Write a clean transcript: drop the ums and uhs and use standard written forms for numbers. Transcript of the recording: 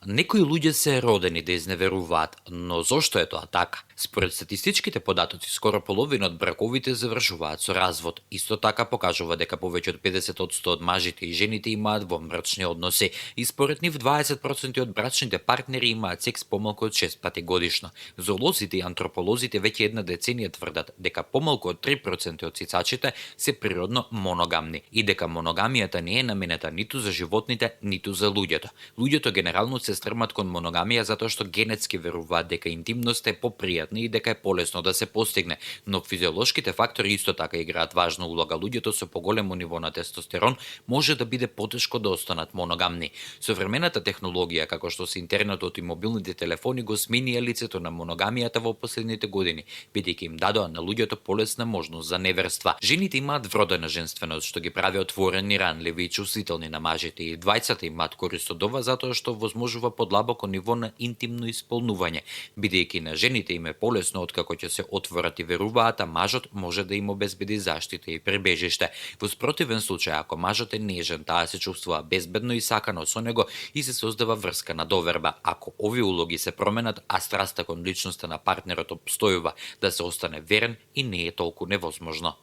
Некои луѓе се родени да изневеруваат, но зошто е тоа така? Според статистичките податоци, скоро половина од браковите завршуваат со развод. Исто така покажува дека повеќе од 50% од мажите и жените имаат вонбрачни односи и според нив 20% од брачните партнери имаат секс помалку од 6 пати годишно. Зоолозите и антрополозите веќе една деценија тврдат дека помалку од 3% од цицачите се природно моногамни и дека моногамијата не е наменета ниту за животните, ниту за луѓето. Луѓето генерално се стрмат кон моногамија затоа што генетски веруваат дека интимноста е попријатна и дека е полесно да се постигне, но физиолошките фактори исто така играат важна улога. Луѓето со поголемо ниво на тестостерон може да биде потешко да останат моногамни. Современата технологија, како што се интернетот и мобилните телефони, го сменија лицето на моногамијата во последните години, бидејќи им дадоа на луѓето полесна можност за неверства. Жените имаат вродена женственост, што ги прави отворени, ранливи и чувствителни на мажите, и двајцата имаат корист од ова затоа што возможува подлабоко ниво на интимно исполнување, бидејќи на жените им е полесно откако ќе се отворат и веруваат, а мажот може да им обезбеди заштита и пребежиште. Во спротивен случај, ако мажот е нежен, таа се чувствува безбедно и сакано со него и се создава врска на доверба. Ако овие улоги се променат, а страста кон личноста на партнерот обстојува, да се остане верен и не е толку невозможно.